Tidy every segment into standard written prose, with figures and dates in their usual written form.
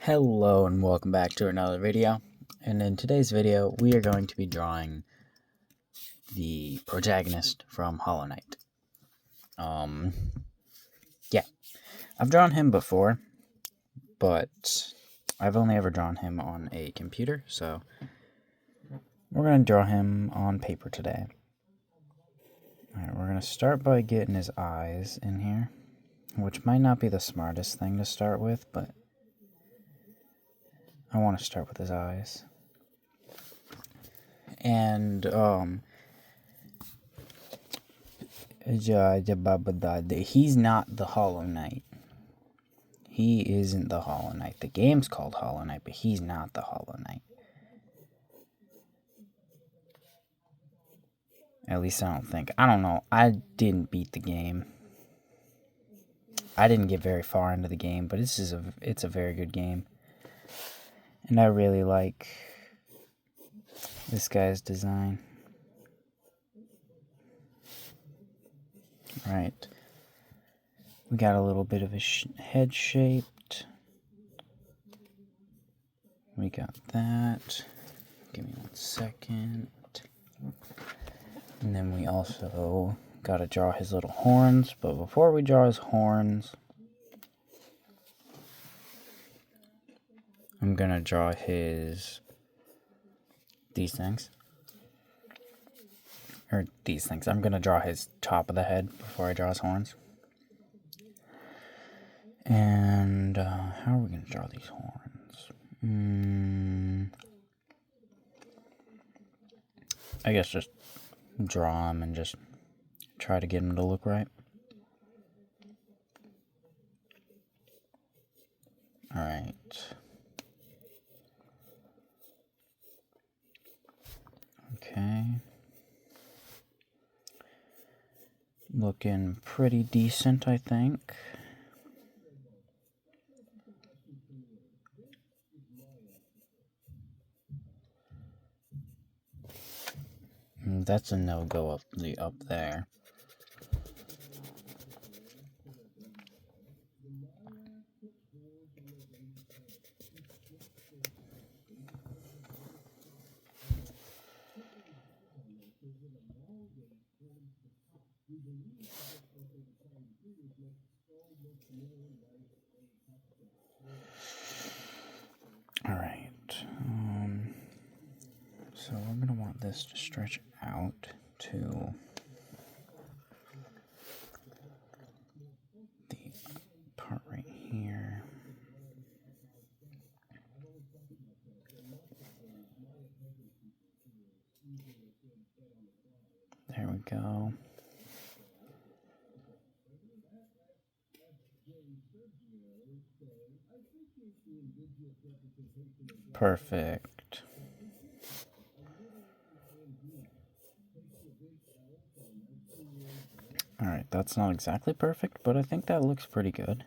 Hello and welcome back to another video, and in today's video we are going to be drawing the protagonist from Hollow Knight. Yeah, I've drawn him before, but I've only ever drawn him on a computer, so we're going to draw him on paper today. Alright, we're going to start by getting his eyes in here, which might not be the smartest thing to start with, but I want to start with his eyes. And, he's not the Hollow Knight. He isn't the Hollow Knight. The game's called Hollow Knight, but he's not the Hollow Knight. At least I don't think. I don't know. I didn't beat the game. I didn't get very far into the game, but it's a very good game. And I really like this guy's design. Right. We got a little bit of his head shaped. We got that. Give me 1 second. And then we also got to draw his little horns. But before we draw his horns, I'm going to draw these things. Or these things. I'm going to draw his top of the head before I draw his horns. And how are we going to draw these horns? I guess just draw them and just try to get them to look right. Alright. Okay. Looking pretty decent, I think. That's a no-go up there. Alright. So we're going to want this to stretch out to the part right here. There we go. Perfect. Alright, that's not exactly perfect, but I think that looks pretty good.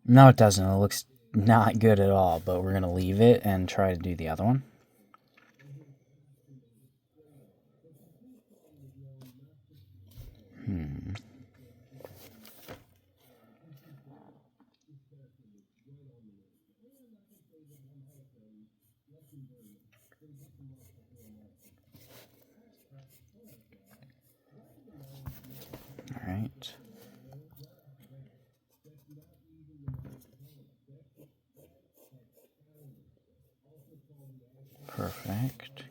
No, it doesn't. It looks not good at all, but we're going to leave it and try to do the other one. Alright. Perfect.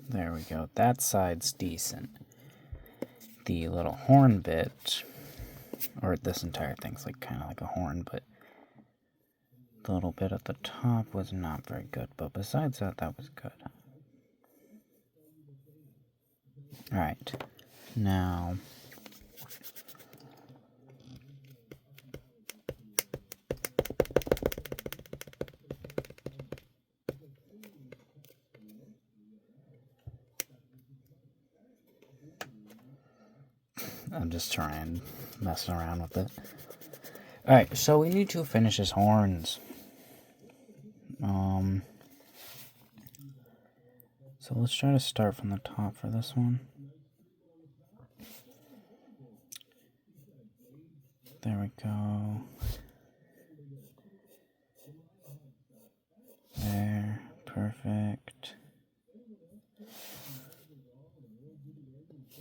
There we go. That side's decent. The little horn bit, or this entire thing's like kind of like a horn, but the little bit at the top was not very good. But besides that, that was good. Alright. Now, I'm just trying, messing around with it. Alright, so we need to finish his horns. So let's try to start from the top for this one. There we go. There, perfect.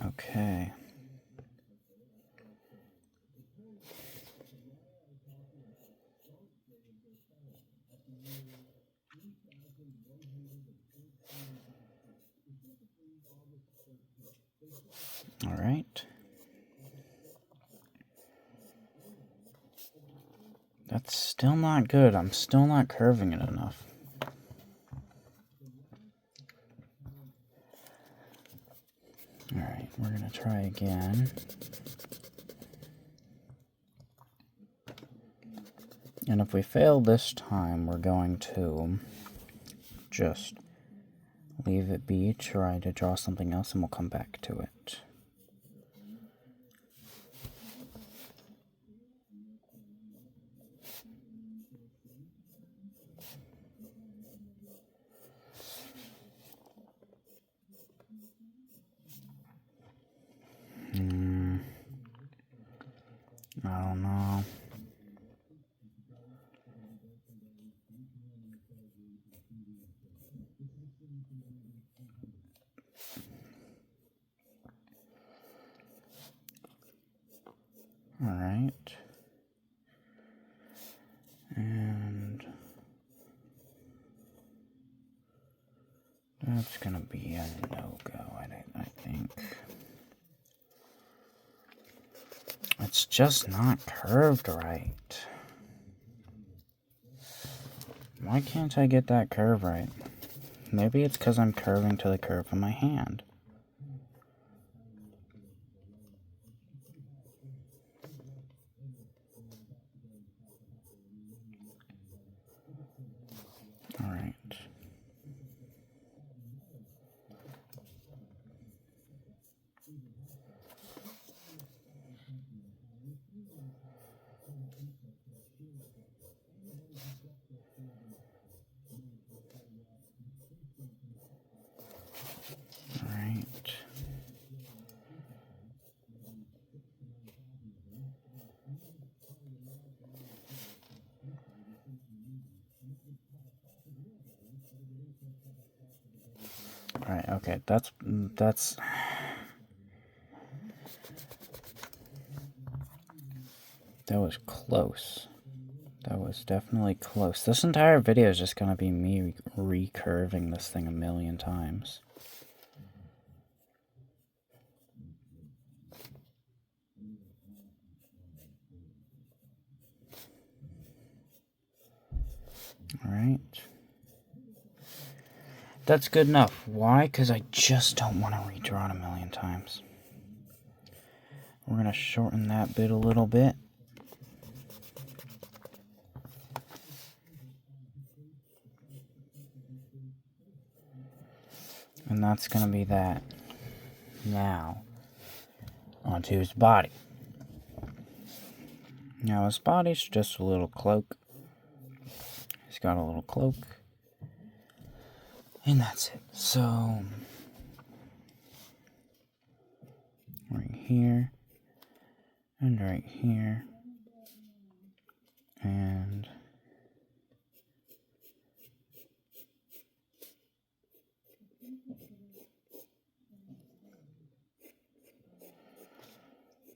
Okay. All right. That's still not good. I'm still not curving it enough. All right, we're gonna try again. And if we fail this time, we're going to just leave it be, try to draw something else, and we'll come back to it. I don't know. All right. And that's gonna be a no-go, I think. It's just not curved right. Why can't I get that curve right? Maybe it's because I'm curving to the curve of my hand. All right. Alright, okay, that's... That was close. That was definitely close. This entire video is just gonna be me recurving this thing a million times. Alright. That's good enough. Why? Because I just don't want to redraw it a million times. We're going to shorten that bit a little bit. And that's going to be that. Now, onto his body. Now his body's just a little cloak. He's got a little cloak. And that's it. So, right here, and right here, and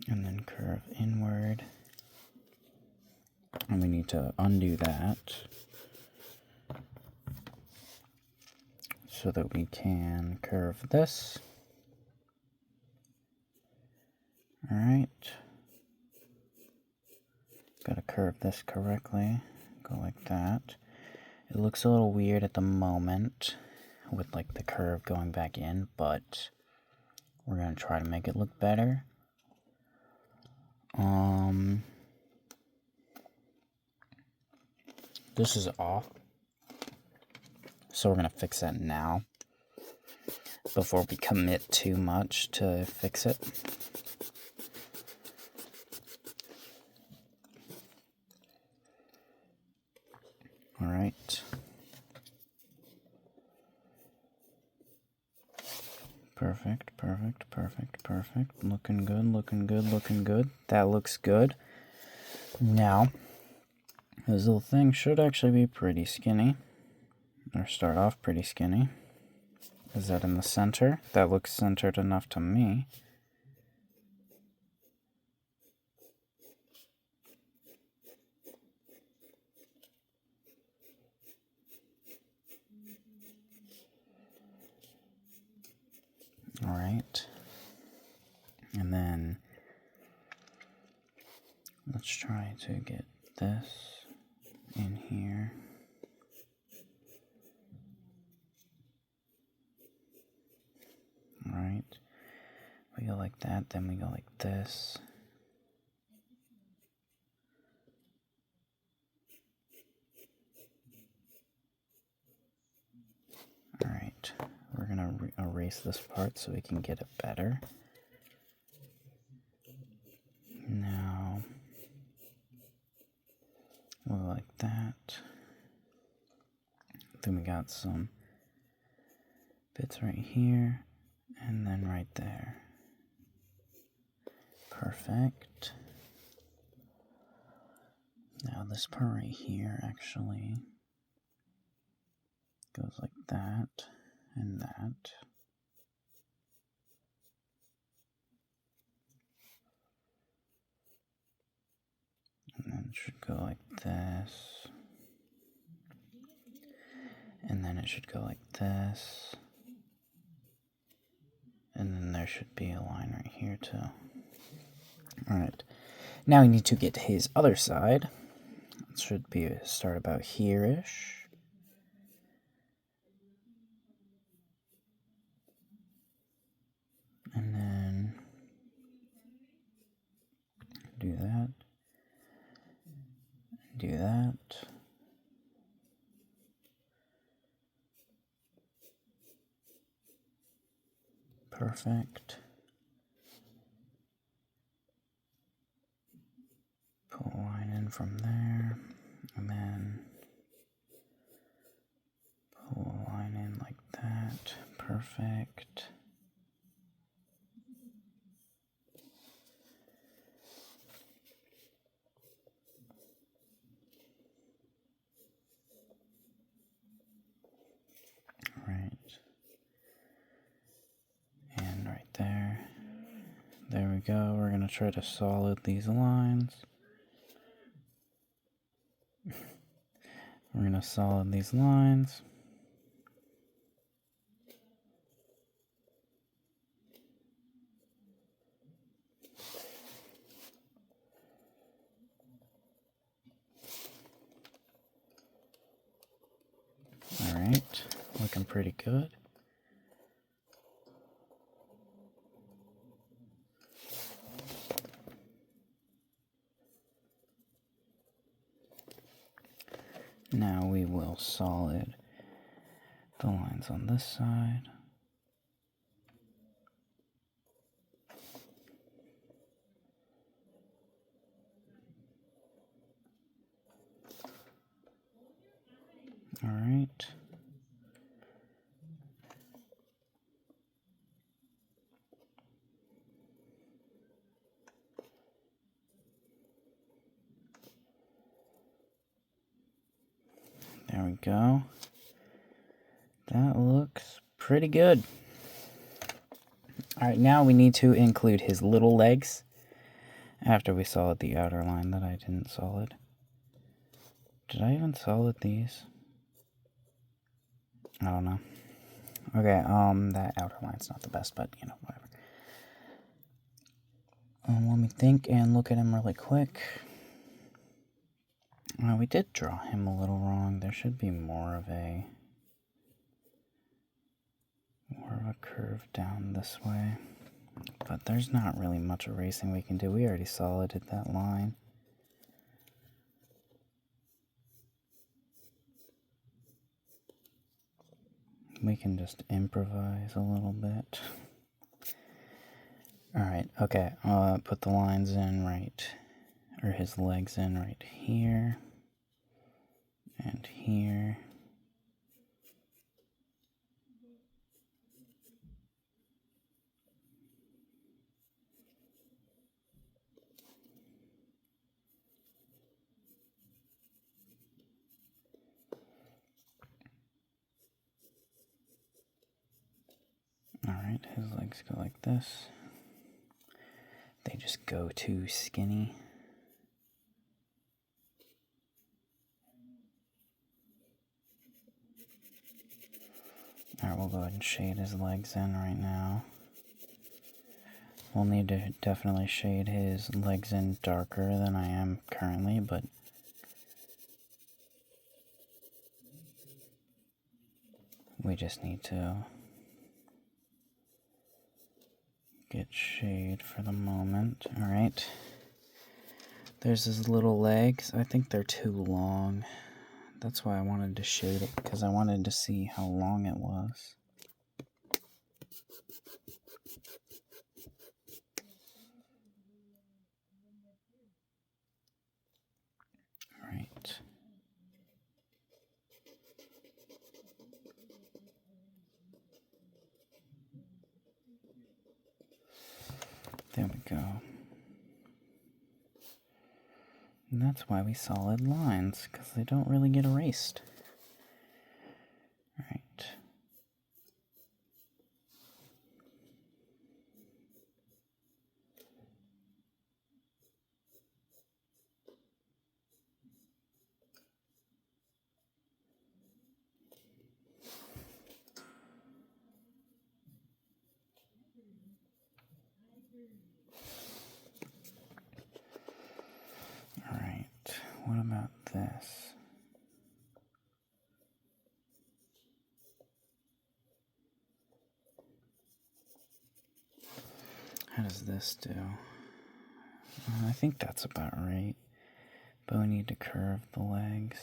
then curve inward. And we need to undo that so that we can curve this. Alright. Gotta curve this correctly. Go like that. It looks a little weird at the moment with like the curve going back in, but we're gonna try to make it look better. This is off, so we're gonna fix that now before we commit too much to fix it. right. Perfect, perfect, perfect, perfect. Looking good, looking good, looking good. That looks good. Now, this little thing should actually be pretty skinny. Or start off pretty skinny. Is that in the center? That looks centered enough to me. Alright. And then let's try to get this in here. Alright. We go like that, then we go like this. Alright. We're gonna erase this part so we can get it better. Now, we'll go like that. Then we got some bits right here, and then right there. Perfect. Now this part right here actually goes like that, and that. And then it should go like this. And then it should go like this. And then there should be a line right here too. Alright. Now we need to get his other side. It should be start about here-ish. And then do that. Do that. Perfect. Pull a line in from there, and then pull a line in like that. Perfect. Right. And right there. There we go. We're going to try to solid these lines. We're going to solid these lines. Alright, looking pretty good. Now we will solid the lines on this side. Alright. There we go. That looks pretty good. Alright, now we need to include his little legs after we solid the outer line that I didn't solid. Did I even solid these? I don't know. Okay, that outer line's not the best, but, you know, whatever. Let me think and look at him really quick. We did draw him a little wrong. There should be more of a curve down this way. But there's not really much erasing we can do. We already solided that line. We can just improvise a little bit. Alright, okay. Put the lines in right, or his legs in right here. And here. Alright, his legs go like this. They just go too skinny. Alright, we'll go ahead and shade his legs in right now. We'll need to definitely shade his legs in darker than I am currently, but we just need to get shade for the moment. Alright. There's his little legs. I think they're too long. That's why I wanted to shade it, because I wanted to see how long it was. Alright. There we go. And that's why we solid lines, because they don't really get erased. Alright. Alright, what about this? How does this do? I think that's about right. But we need to curve the legs.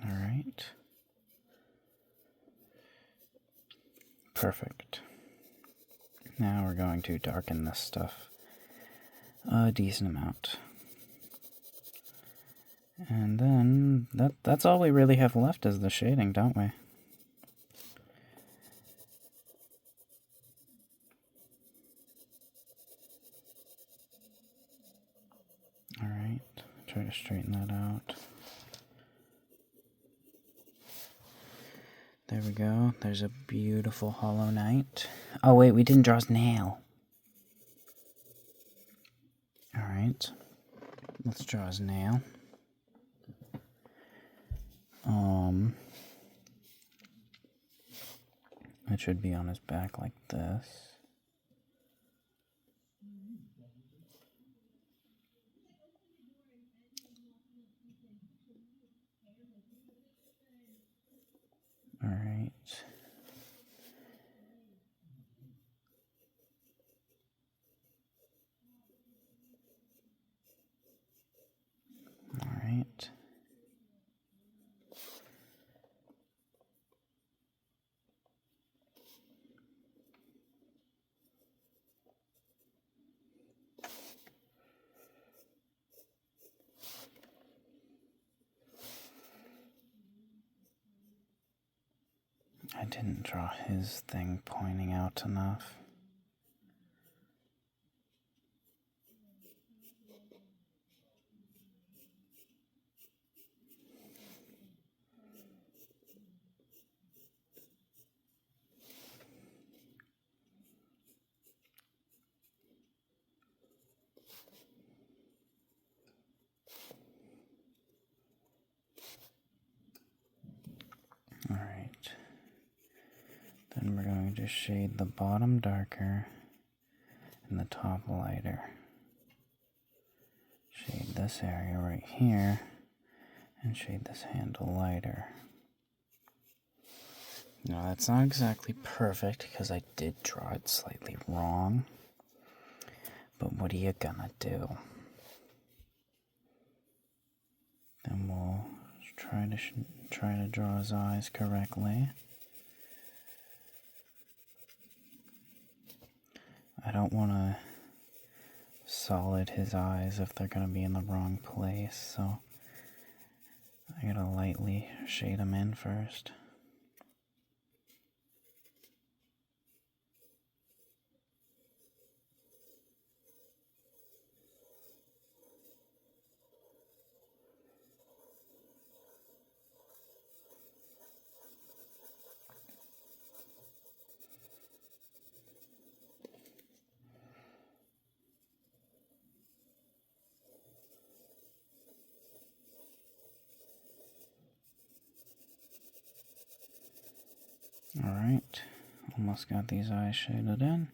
Alright. Perfect. Now we're going to darken this stuff a decent amount. And then that's all we really have left is the shading, don't we? Alright, try to straighten that out. There we go. There's a beautiful Hollow Knight. Oh wait, we didn't draw his nail. Alright. Let's draw his nail. It should be on his back like this. Alright. Alright. I didn't draw his thing pointing out enough. Alright. Then we're going to shade the bottom darker and the top lighter. Shade this area right here and shade this handle lighter. Now that's not exactly perfect because I did draw it slightly wrong, but what are you gonna do? Then we'll try to draw his eyes correctly. I don't want to solid his eyes if they're going to be in the wrong place, so I gotta lightly shade them in first. Alright, almost got these eyes shaded in.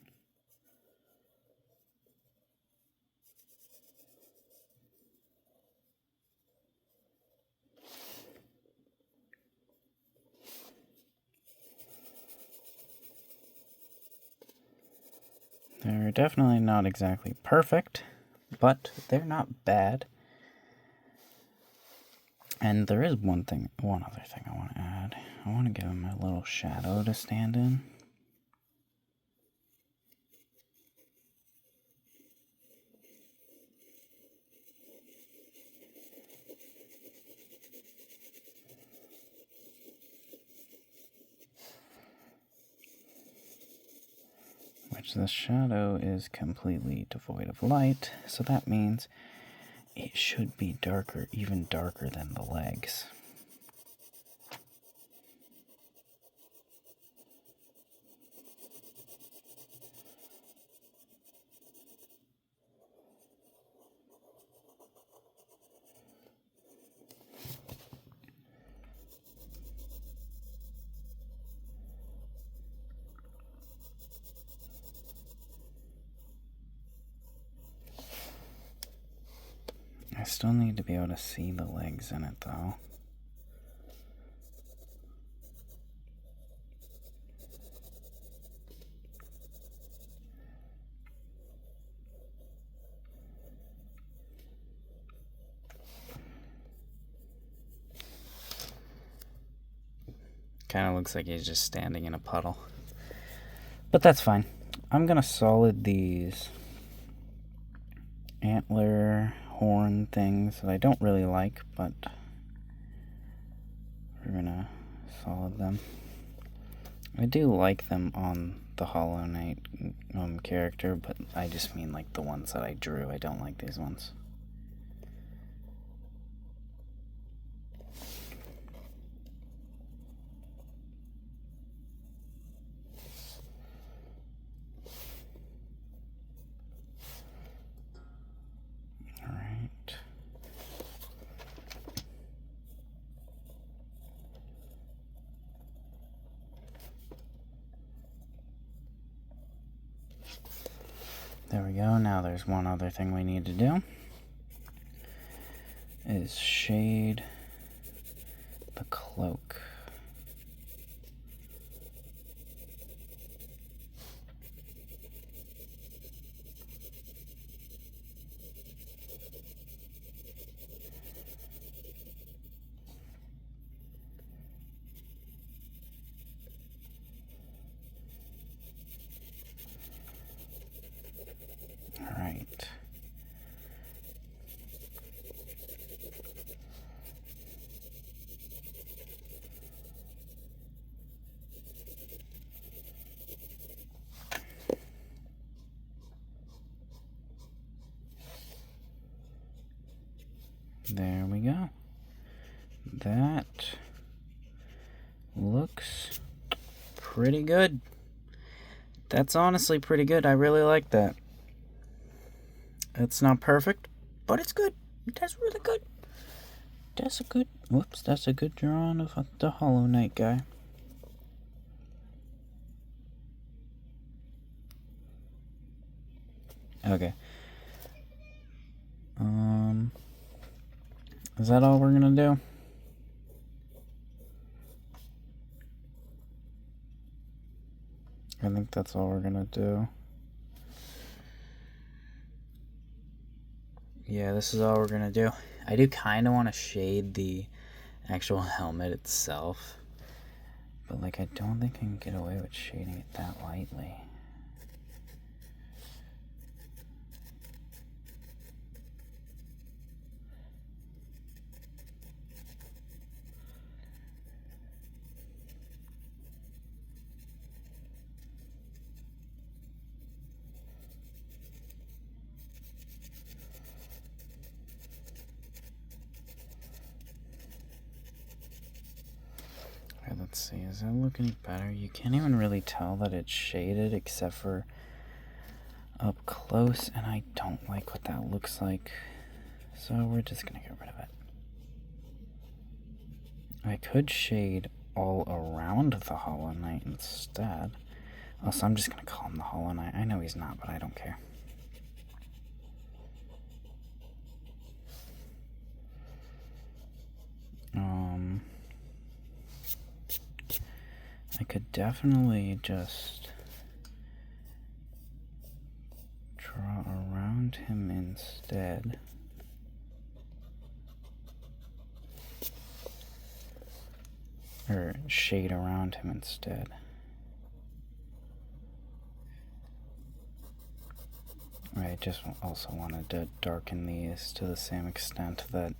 They're definitely not exactly perfect, but they're not bad. And there is one other thing I want to add. I want to give him a little shadow to stand in. Which the shadow is completely devoid of light, so that means it should be darker, even darker than the legs. I still need to be able to see the legs in it, though. Kind of looks like he's just standing in a puddle. But that's fine. I'm going to solid these antler horn things that I don't really like, but we're going to solid them. I do like them on the Hollow Knight character, but I just mean like the ones that I drew. I don't like these ones. There we go. Now there's one other thing we need to do. Is shade the cloak. Alright. There we go. That looks pretty good. That's honestly pretty good. I really like that. It's not perfect, but it's good. That's really good. That's a good drawing of the Hollow Knight guy. Okay. Is that all we're gonna do? I think that's all we're gonna do. Yeah, this is all we're gonna do. I do kind of want to shade the actual helmet itself. But, like, I don't think I can get away with shading it that lightly. Let's see, is that look any better? You can't even really tell that it's shaded except for up close, and I don't like what that looks like, so we're just gonna get rid of it. I could shade all around the Hollow Knight instead. Also, I'm just gonna call him the Hollow Knight. I know he's not, but I don't care. I could definitely just draw around him instead. Or shade around him instead. I just also wanted to darken these to the same extent that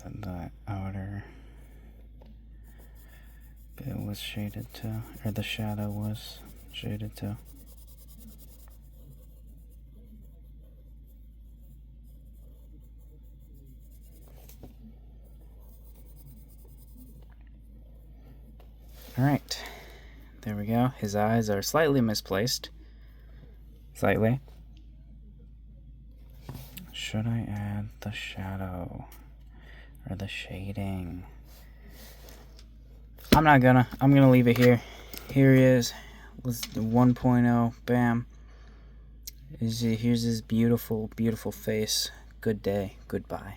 the outer bit was shaded to, or the shadow was shaded to. Alright, there we go. His eyes are slightly misplaced. Slightly. Should I add the shadow or the shading? I'm not gonna. I'm gonna leave it here. Here he is. Let's do 1.0. Bam. Here's his beautiful, beautiful face. Good day. Goodbye.